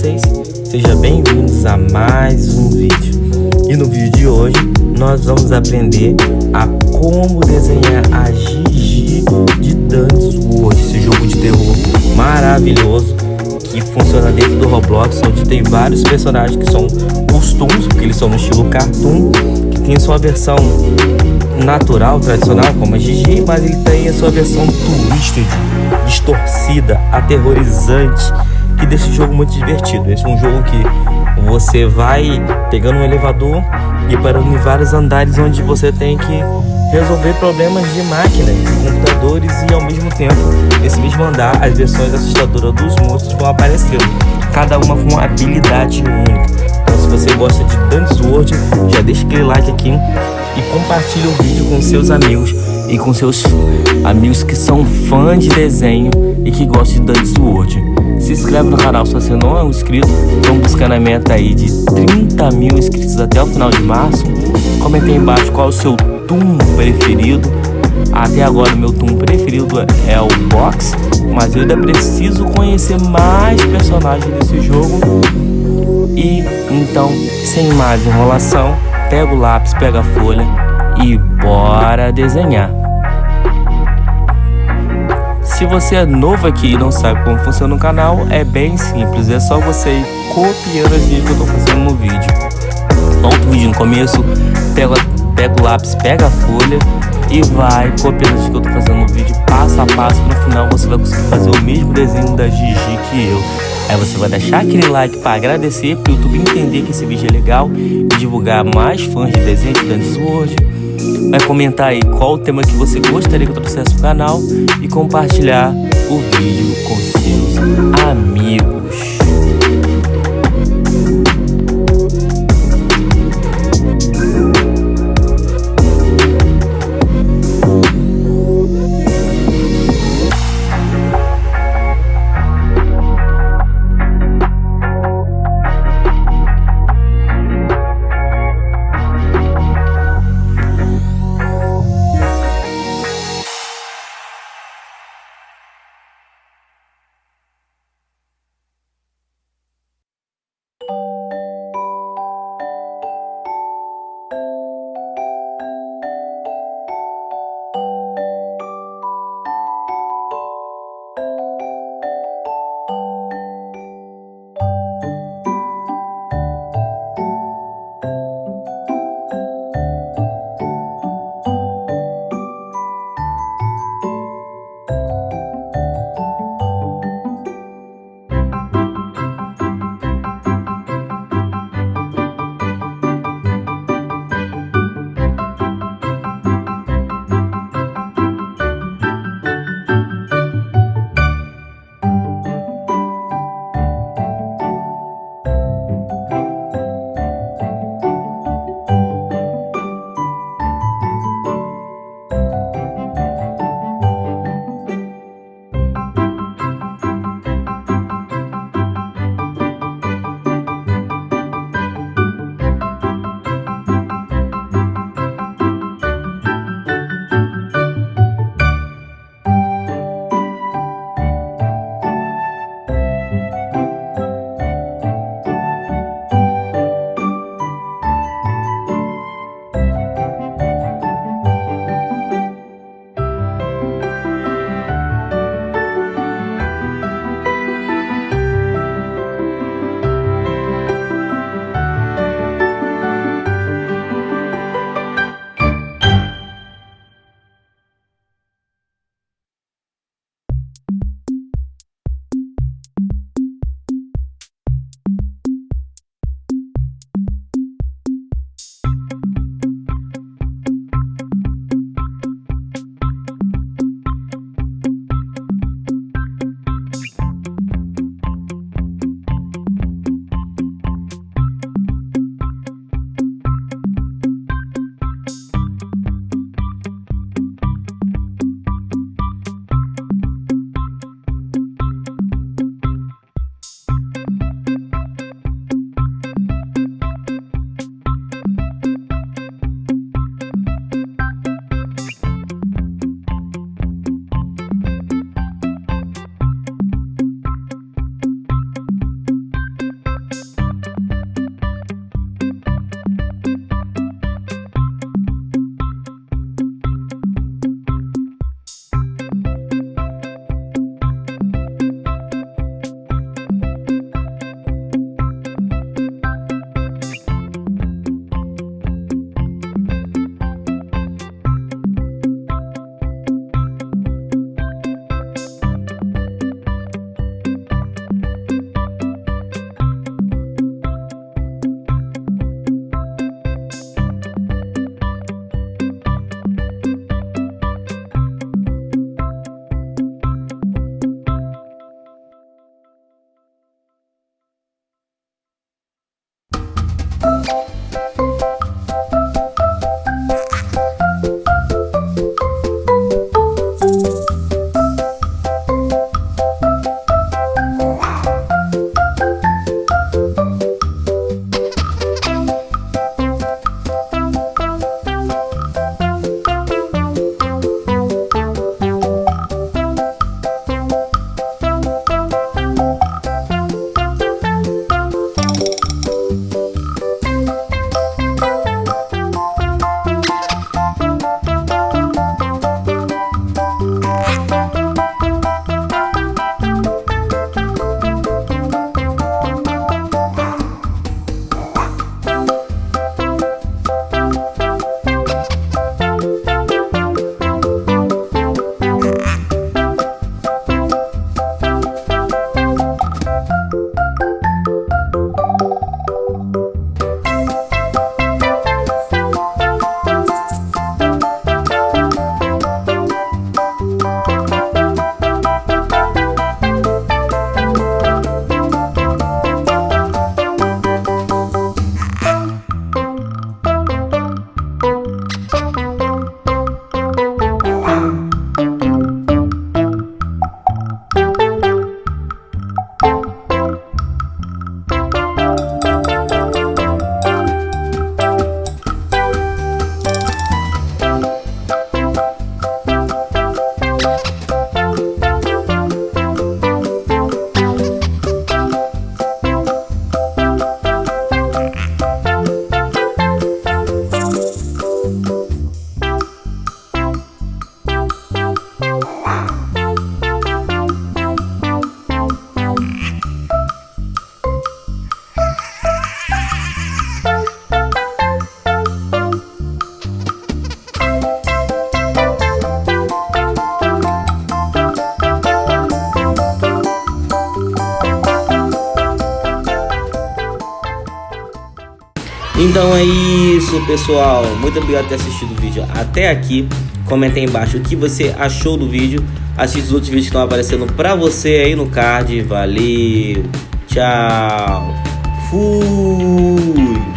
vocês? Sejam bem-vindos a mais um vídeo. E no vídeo de hoje nós vamos aprender a como desenhar a Gigi de Desenhos, esse jogo de terror maravilhoso que funciona dentro do Roblox, onde tem vários personagens que são costumes, porque eles são no estilo cartoon, que tem a sua versão natural, tradicional, como a Gigi, mas ele tem a sua versão twisted, distorcida, aterrorizante, que deixa o jogo muito divertido. Esse é um jogo que você vai pegando um elevador e parando em vários andares, onde você tem que resolver problemas de máquinas, de computadores, e ao mesmo tempo, nesse mesmo andar, as versões assustadoras dos monstros vão aparecendo, cada uma com uma habilidade única. Então, se você gosta de Desenhos, já deixa aquele like aqui e compartilha o vídeo com seus amigos e com seus amigos que são fãs de desenho e que gostam de Desenhos. Se inscreve no canal se você não é um inscrito. Vamos buscar a meta aí de 30 mil inscritos até o final de março. Comenta aí embaixo qual é o seu toon preferido. Até agora o meu toon preferido é o box, mas eu ainda preciso conhecer mais personagens desse jogo. E então, sem mais enrolação, pega o lápis, pega a folha e bora desenhar. Se você é novo aqui e não sabe como funciona o canal, é bem simples, é só você ir copiando as vídeos que eu tô fazendo no vídeo. Volta o vídeo no começo, pega o lápis, pega a folha e vai copiando as que eu tô fazendo no vídeo, passo a passo. No final você vai conseguir fazer o mesmo desenho da Gigi que eu. Aí você vai deixar aquele like para agradecer, para o YouTube entender que esse vídeo é legal e divulgar mais fãs de desenho de Desenhos. Vai comentar aí qual o tema que você gostaria que eu trouxesse pro canal e compartilhar o vídeo com seus amigos. Então é isso, pessoal. Muito obrigado por ter assistido o vídeo até aqui. Comenta aí embaixo o que você achou do vídeo. Assista os outros vídeos que estão aparecendo pra você aí no card. Valeu, tchau, fui.